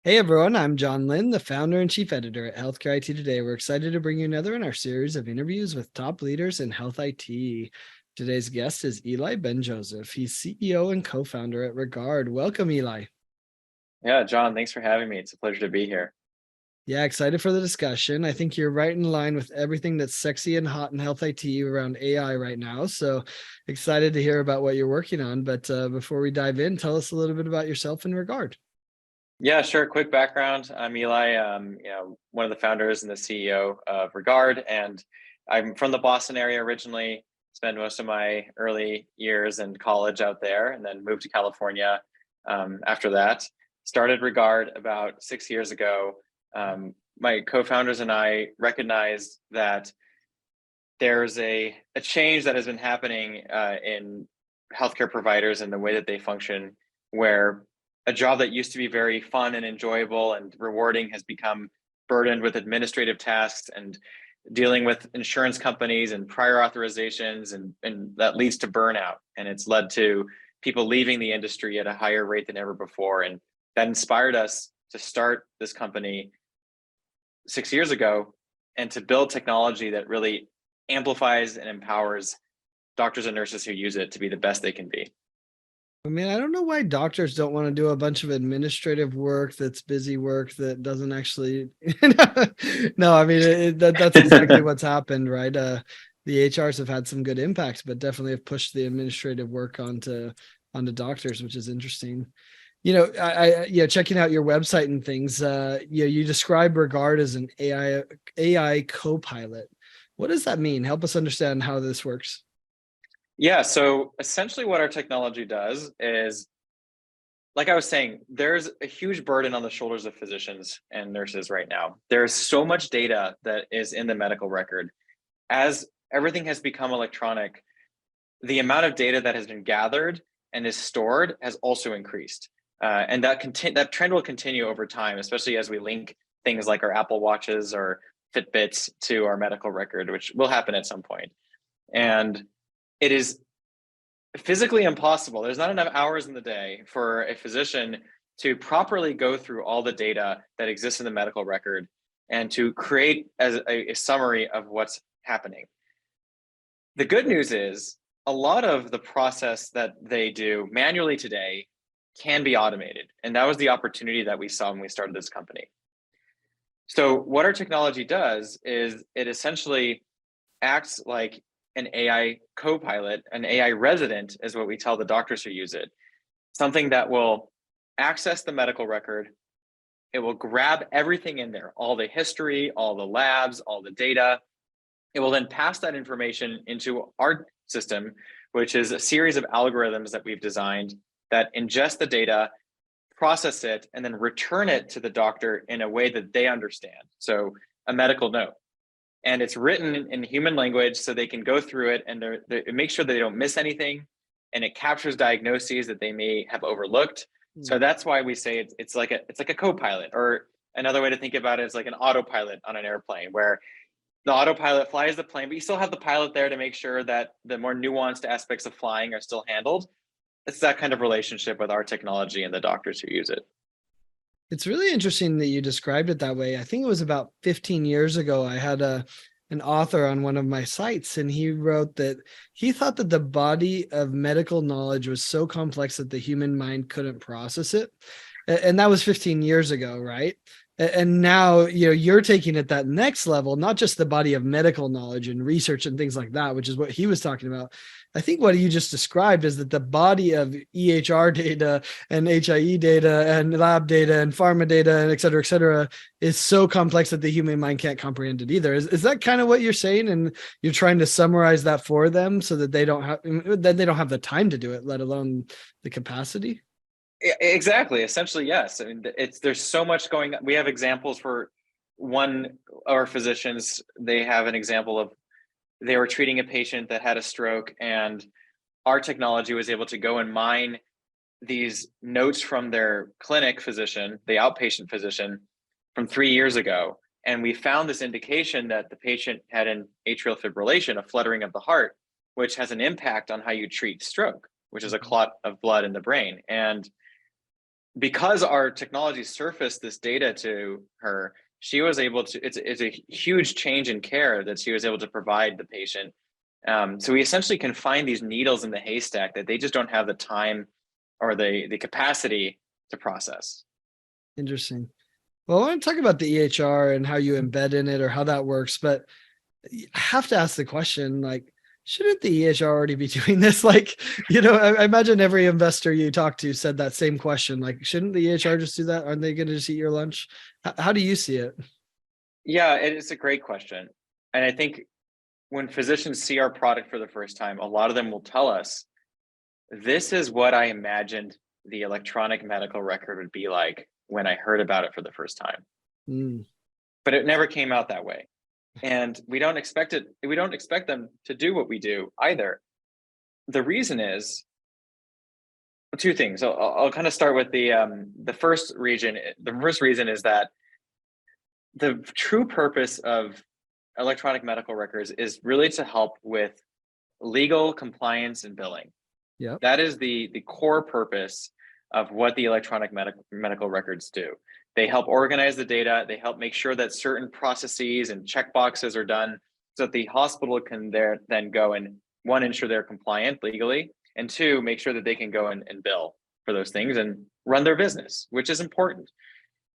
Hey everyone, I'm John Lynn, the founder and chief editor at Healthcare IT Today. We're excited to bring you another in our series of interviews with top leaders in health IT. Today's guest is Eli Ben-Joseph. He's CEO and co-founder at Regard. Welcome, Eli. Yeah, John, thanks for having me. It's a pleasure to be here. Yeah, excited for the discussion. I think you're right in line with everything that's sexy and hot in health IT around AI right now. So excited to hear about what you're working on. But before we dive in, tell us a little bit about yourself and Regard. Yeah, sure. Quick background. I'm Eli, one of the founders and the CEO of Regard, and I'm from the Boston area originally. Spent most of my early years in college out there, and then moved to California after that. Started Regard about 6 years ago. My co-founders and I recognized that there's a change that has been happening in healthcare providers and the way that they function, where a job that used to be very fun and enjoyable and rewarding has become burdened with administrative tasks and dealing with insurance companies and prior authorizations, and that leads to burnout. And it's led to people leaving the industry at a higher rate than ever before. And that inspired us to start this company 6 years ago and to build technology that really amplifies and empowers doctors and nurses who use it to be the best they can be. I mean, I don't know why doctors don't want to do a bunch of administrative work that's busy work that doesn't actually. No, I mean that's exactly what's happened, right? The HRs have had some good impacts, but definitely have pushed the administrative work onto doctors, which is interesting. Yeah, checking out your website and things. You describe Regard as an AI co-pilot. What does that mean? Help us understand how this works. Yeah, so essentially what our technology does is, like I was saying, there's a huge burden on the shoulders of physicians and nurses right now. There's so much data that is in the medical record. As everything has become electronic, the amount of data that has been gathered and is stored has also increased. And that trend will continue over time, especially as we link things like our Apple Watches or Fitbits to our medical record, which will happen at some point. And it is physically impossible. There's not enough hours in the day for a physician to properly go through all the data that exists in the medical record and to create as a summary of what's happening. The good news is a lot of the process that they do manually today can be automated. And that was the opportunity that we saw when we started this company. So what our technology does is it essentially acts like an AI co-pilot, an AI resident is what we tell the doctors who use it. Something that will access the medical record. It will grab everything in there, all the history, all the labs, all the data. It will then pass that information into our system, which is a series of algorithms that we've designed that ingest the data, process it, and then return it to the doctor in a way that they understand. So a medical note. And it's written in human language so they can go through it and it makes sure that they don't miss anything. And it captures diagnoses that they may have overlooked. So that's why we say it's like a co-pilot, or another way to think about it is like an autopilot on an airplane, where the autopilot flies the plane, but you still have the pilot there to make sure that the more nuanced aspects of flying are still handled. It's that kind of relationship with our technology and the doctors who use it. It's really interesting that you described it that way. I think it was about 15 years ago. I had an author on one of my sites, and he wrote that he thought that the body of medical knowledge was so complex that the human mind couldn't process it. And that was 15 years ago, right? And now, you're taking it that next level, not just the body of medical knowledge and research and things like that, which is what he was talking about. I think what you just described is that the body of EHR data and HIE data and lab data and pharma data and et cetera, is so complex that the human mind can't comprehend it either. Is that kind of what you're saying? And you're trying to summarize that for them so that they don't have the time to do it, let alone the capacity? Exactly. Essentially, yes. I mean, there's so much going on. We have examples for one, our physicians, they have an example of they were treating a patient that had a stroke, and our technology was able to go and mine these notes from their clinic physician, the outpatient physician, from 3 years ago. And we found this indication that the patient had an atrial fibrillation, a fluttering of the heart, which has an impact on how you treat stroke, which is a clot of blood in the brain. And because our technology surfaced this data to her, she was able to, it's a huge change in care that she was able to provide the patient. So we essentially can find these needles in the haystack that they just don't have the time or the capacity to process. Interesting. Well, I want to talk about the EHR and how you embed in it or how that works, but I have to ask the question, like, shouldn't the EHR already be doing this? Like, I imagine every investor you talk to said that same question. Like, shouldn't the EHR just do that? Aren't they going to just eat your lunch? How do you see it? Yeah, it's a great question. And I think when physicians see our product for the first time, a lot of them will tell us, this is what I imagined the electronic medical record would be like when I heard about it for the first time. Mm, But it never came out that way. And we don't expect them to do what we do either. The reason is two things. I'll kind of start with the first reason. The first reason is that the true purpose of electronic medical records is really to help with legal compliance and billing. yep. That is the core purpose of what the electronic medical records do. They help organize the data. They help make sure that certain processes and checkboxes are done so that the hospital can then go and, one, ensure they're compliant legally, and two, make sure that they can go and bill for those things and run their business, which is important.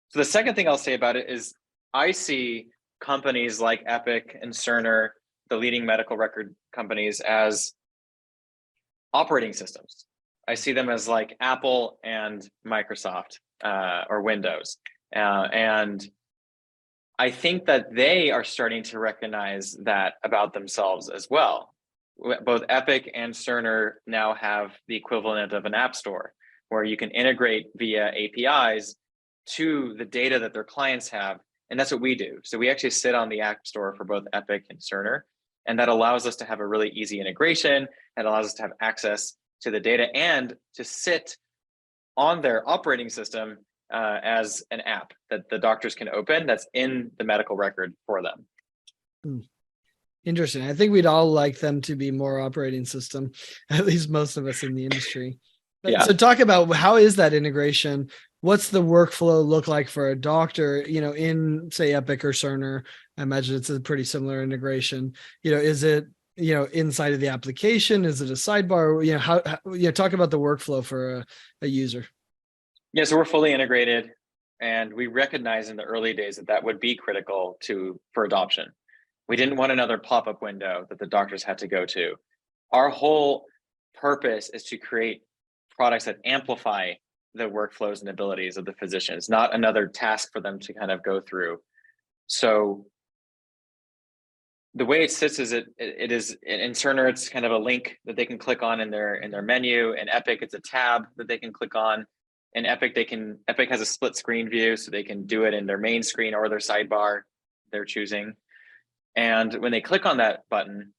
So the second thing I'll say about it is I see companies like Epic and Cerner, the leading medical record companies, as operating systems. I see them as like Apple and Microsoft or Windows. And I think that they are starting to recognize that about themselves as well. Both Epic and Cerner now have the equivalent of an app store where you can integrate via APIs to the data that their clients have. And that's what we do. So we actually sit on the app store for both Epic and Cerner. And that allows us to have a really easy integration. That allows us to have access to the data and to sit on their operating system as an app that the doctors can open that's in the medical record for them. Hmm. Interesting. I think we'd all like them to be more operating system, at least most of us in the industry. Yeah. So talk about, how is that integration? What's the workflow look like for a doctor, in say Epic or Cerner? I imagine it's a pretty similar integration. Is it, inside of the application? Is it a sidebar? How talk about the workflow for a user. Yeah, so we're fully integrated, and we recognize in the early days that would be critical for adoption. We didn't want another pop-up window that the doctors had to go to. Our whole purpose is to create products that amplify the workflows and abilities of the physicians, not another task for them to kind of go through. So the way it sits is it is in Cerner, it's kind of a link that they can click on in their menu. In Epic, it's a tab that they can click on. In Epic, Epic has a split screen view, so they can do it in their main screen or their sidebar they're choosing. And when they click on that button,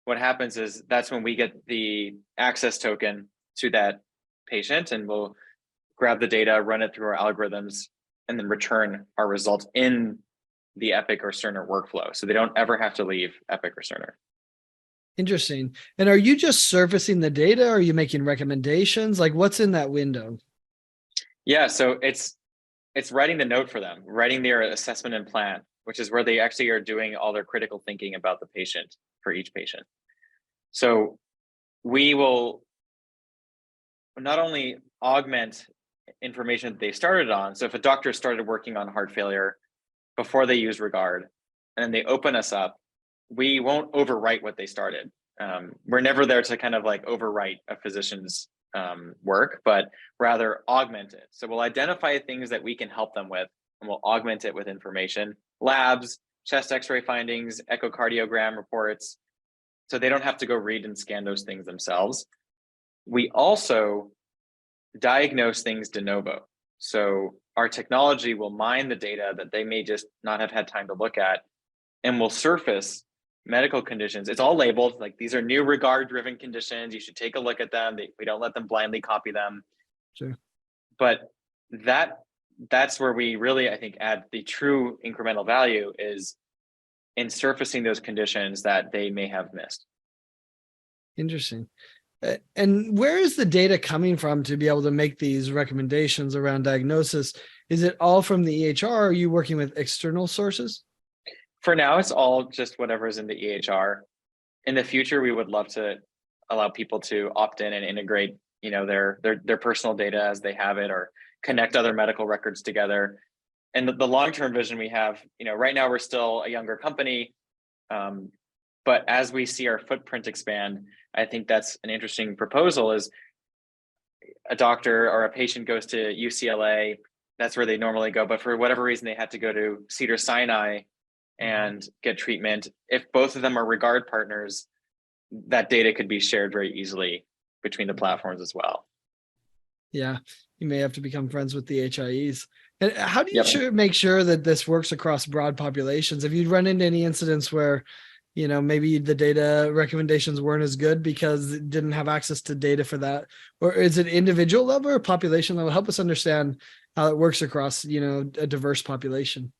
what happens is that's when we get the access token to that patient, and we'll grab the data, run it through our algorithms, and then return our results in the Epic or Cerner workflow. So they don't ever have to leave Epic or Cerner. Interesting. And are you just surfacing the data? Or are you making recommendations? Like, what's in that window? Yeah, so it's writing the note for them, writing their assessment and plan, which is where they actually are doing all their critical thinking about the patient for each patient. So we will not only augment information that they started on. So if a doctor started working on heart failure before they use Regard and they open us up, we won't overwrite what they started. We're never there to kind of like overwrite a physician's work, but rather augment it. So we'll identify things that we can help them with, and we'll augment it with information, labs, chest x-ray findings, echocardiogram reports, so they don't have to go read and scan those things themselves. We also diagnose things de novo. So our technology will mine the data that they may just not have had time to look at, and will surface medical conditions. It's all labeled, like these are new regard-driven conditions. You should take a look at them. We don't let them blindly copy them. Sure. But that's where we really, I think, add the true incremental value is in surfacing those conditions that they may have missed. Interesting. And where is the data coming from to be able to make these recommendations around diagnosis? Is it all from the EHR? Or are you working with external sources? For now, it's all just whatever's in the EHR. In the future, we would love to allow people to opt in and integrate, their personal data as they have it, or connect other medical records together. And the long-term vision we have, right now we're still a younger company, but as we see our footprint expand, I think that's an interesting proposal. Is a doctor or a patient goes to UCLA, that's where they normally go, but for whatever reason they had to go to Cedars-Sinai and get treatment. If both of them are Regard partners, that data could be shared very easily between the platforms as well. Yeah, you may have to become friends with the HIEs. And how do you Yep. make sure that this works across broad populations? Have you run into any incidents where, maybe the data recommendations weren't as good because it didn't have access to data for that? Or is it individual level or population level? Help us understand how it works across, a diverse population.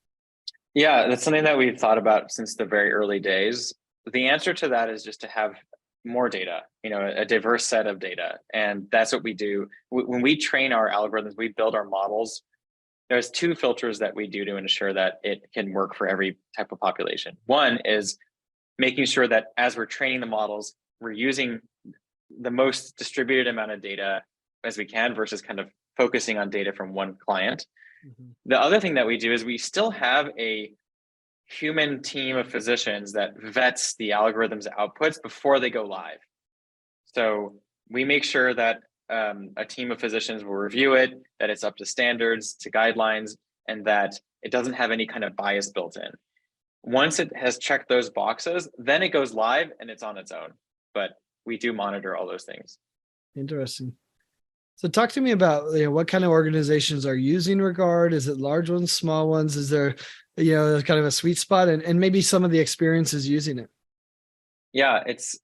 Yeah, that's something that we've thought about since the very early days. The answer to that is just to have more data, a diverse set of data. And that's what we do. When we train our algorithms, we build our models. There's two filters that we do to ensure that it can work for every type of population. One is making sure that as we're training the models, we're using the most distributed amount of data as we can versus kind of focusing on data from one client. Mm-hmm. The other thing that we do is we still have a human team of physicians that vets the algorithm's outputs before they go live. So we make sure that a team of physicians will review it, that it's up to standards, to guidelines, and that it doesn't have any kind of bias built in. Once it has checked those boxes, then it goes live and it's on its own. But we do monitor all those things. Interesting. So talk to me about, what kind of organizations are using Regard? Is it large ones, small ones? Is there, kind of a sweet spot, and maybe some of the experiences using it? Yeah, it's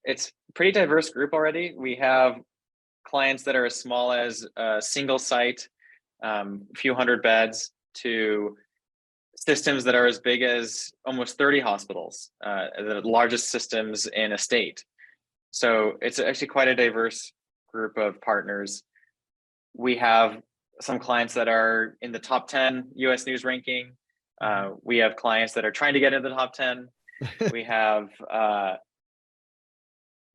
pretty diverse group already. We have clients that are as small as a single site, a few hundred beds, to systems that are as big as almost 30 hospitals, the largest systems in a state. So it's actually quite a diverse group of partners. We have some clients that are in the top 10 US News ranking. We have clients that are trying to get into the top 10. We have,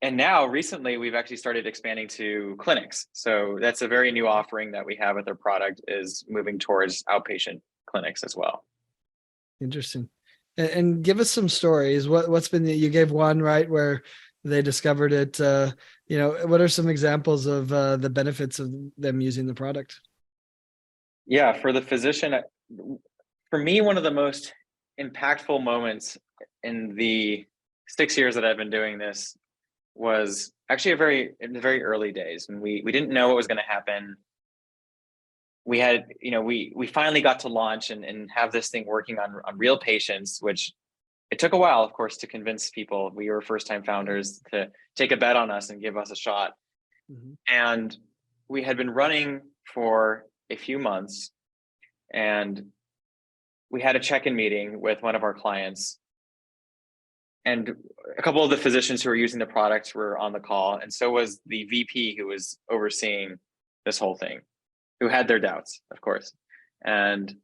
and now recently we've actually started expanding to clinics. So that's a very new offering that we have with our product, is moving towards outpatient clinics as well. Interesting. And give us some stories. What's been you gave one, right, where they discovered it. What are some examples of the benefits of them using the product? Yeah, for the physician, for me, one of the most impactful moments in the 6 years that I've been doing this was actually in the very early days, when we didn't know what was going to happen. We had, we finally got to launch and have this thing working on real patients, which it took a while, of course, to convince people. We were first-time founders to take a bet on us and give us a shot. Mm-hmm. And we had been running for a few months, and we had a check-in meeting with one of our clients. And a couple of the physicians who were using the product were on the call, and so was the VP who was overseeing this whole thing, who had their doubts, of course. And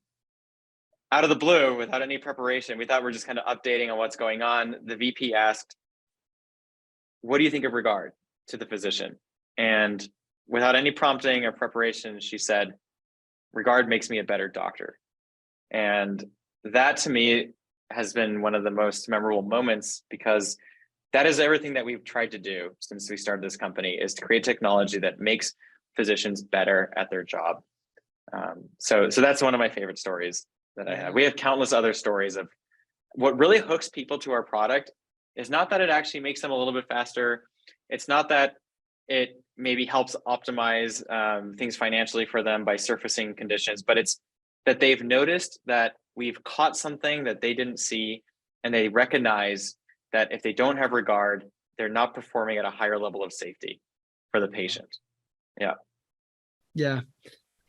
out of the blue, without any preparation, we thought we're just kind of updating on what's going on. The VP asked, "What do you think of Regard?" to the physician. And without any prompting or preparation, she said, "Regard makes me a better doctor." And that, to me, has been one of the most memorable moments, because that is everything that we've tried to do since we started this company, is to create technology that makes physicians better at their job. So that's one of my favorite stories that I have. We have countless other stories of what really hooks people to our product. Is not that it actually makes them a little bit faster. It's not that it maybe helps optimize things financially for them by surfacing conditions, but it's that they've noticed that we've caught something that they didn't see, and they recognize that if they don't have Regard, they're not performing at a higher level of safety for the patient. Yeah. Yeah.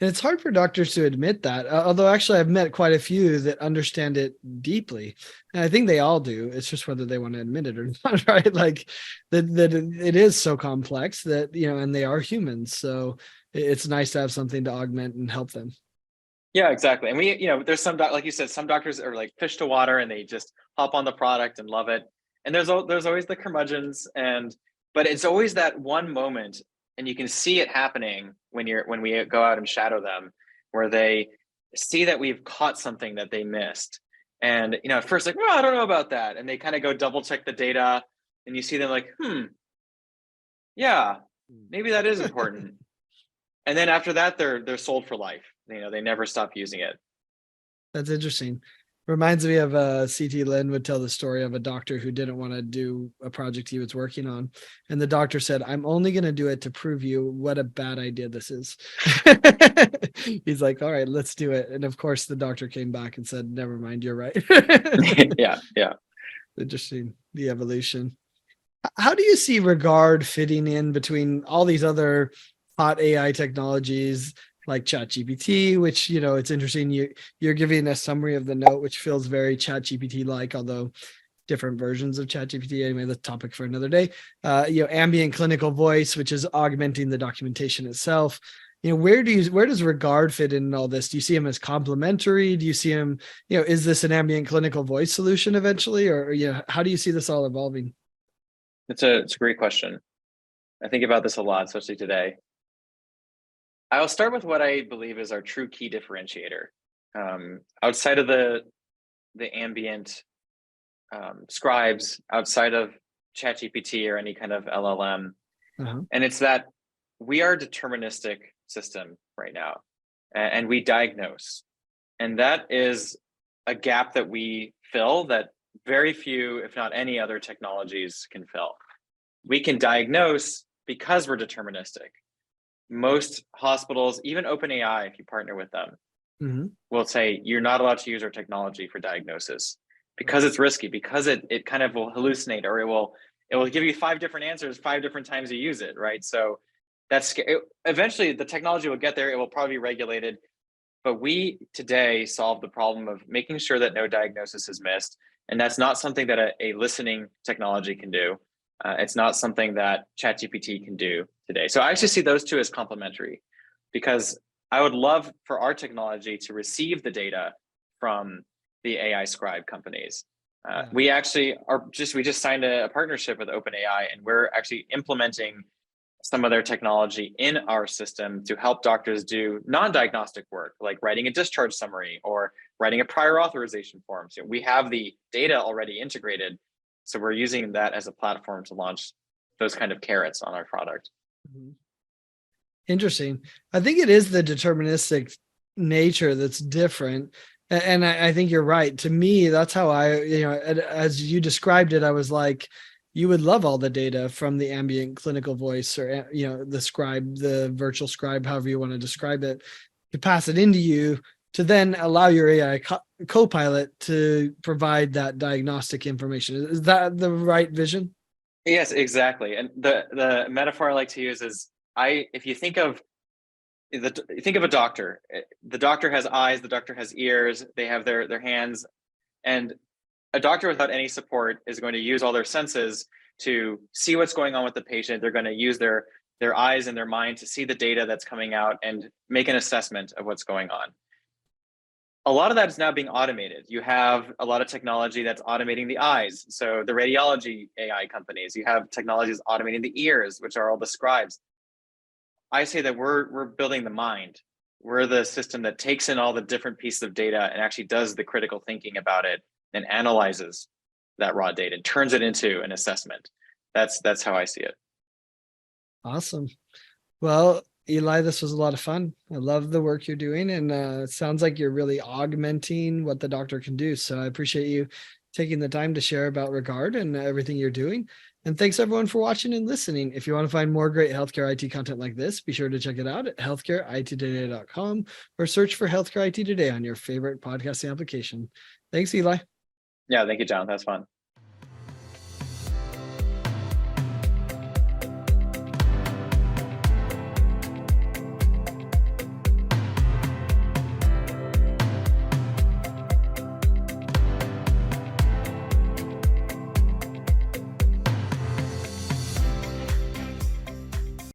And it's hard for doctors to admit that, although actually I've met quite a few that understand it deeply. And I think they all do. It's just whether they want to admit it or not, right? Like that it is so complex that, and they are humans. So it's nice to have something to augment and help them. Yeah, exactly. And we, there's some, like you said, some doctors are like fish to water and they just hop on the product and love it. And there's always the curmudgeons, but it's always that one moment, and you can see it happening when we go out and shadow them, where they see that we've caught something that they missed. And, at first like, well, I don't know about that. And they kind of go double check the data, and you see them like, yeah, maybe that is important. And then after that, they're sold for life. They never stop using it. That's interesting. Reminds me of CT Lynn would tell the story of a doctor who didn't want to do a project he was working on. And the doctor said, I'm only going to do it to prove you what a bad idea this is. He's like, all right, let's do it. And of course, the doctor came back and said, never mind, you're right. Yeah. Interesting. The evolution. How do you see regard fitting in between all these other hot AI technologies like ChatGPT, which, it's interesting. You're giving a summary of the note, which feels very ChatGPT like, although different versions of ChatGPT. Anyway, the topic for another day. Ambient clinical voice, which is augmenting the documentation itself. Where does regard fit in all this? Do you see him as complementary? Do you see him, is this an ambient clinical voice solution eventually? Or, how do you see this all evolving? It's a great question. I think about this a lot, especially today. I'll start with what I believe is our true key differentiator. Outside of the ambient scribes, outside of ChatGPT or any kind of LLM, and it's that we are a deterministic system right now, and we diagnose. And that is a gap that we fill that very few, if not any other technologies can fill. We can diagnose because we're deterministic. Most hospitals, even OpenAI, if you partner with them, will say you're not allowed to use our technology for diagnosis because it's risky, because it kind of will hallucinate, or it will give you 5 different answers 5 different times you use it, right? So eventually the technology will get there. It will probably be regulated, but we today solve the problem of making sure that no diagnosis is missed, and that's not something that a listening technology can do. It's not something that ChatGPT can do today. So I actually see those two as complementary, because I would love for our technology to receive the data from the AI scribe companies. We actually we just signed a partnership with OpenAI, and we're actually implementing some of their technology in our system to help doctors do non-diagnostic work, like writing a discharge summary or writing a prior authorization form. So we have the data already integrated. So we're using that as a platform to launch those kind of carrots on our product. Interesting. I think it is the deterministic nature that's different. And I think you're right. To me, that's how as you described it, I was like, you would love all the data from the ambient clinical voice, or, the scribe, the virtual scribe, however you want to describe it, to pass it into you, to then allow your AI co-pilot to provide that diagnostic information. Is that the right vision? Yes, exactly. And the metaphor I like to use is, if you think of a doctor, the doctor has eyes, the doctor has ears, they have their hands, and a doctor without any support is going to use all their senses to see what's going on with the patient. They're going to use their eyes and their mind to see the data that's coming out and make an assessment of what's going on. A lot of that is now being automated. You have a lot of technology that's automating the eyes. So the radiology AI companies, you have technologies automating the ears, which are all the scribes. I say that we're building the mind. We're the system that takes in all the different pieces of data and actually does the critical thinking about it and analyzes that raw data and turns it into an assessment. That's how I see it. Awesome. Well, Eli, this was a lot of fun. I love the work you're doing, and it sounds like you're really augmenting what the doctor can do. So I appreciate you taking the time to share about Regard and everything you're doing. And thanks everyone for watching and listening. If you want to find more great healthcare IT content like this, be sure to check it out at healthcareittoday.com or search for Healthcare IT Today on your favorite podcasting application. Thanks, Eli. Yeah, thank you, John. That's fun.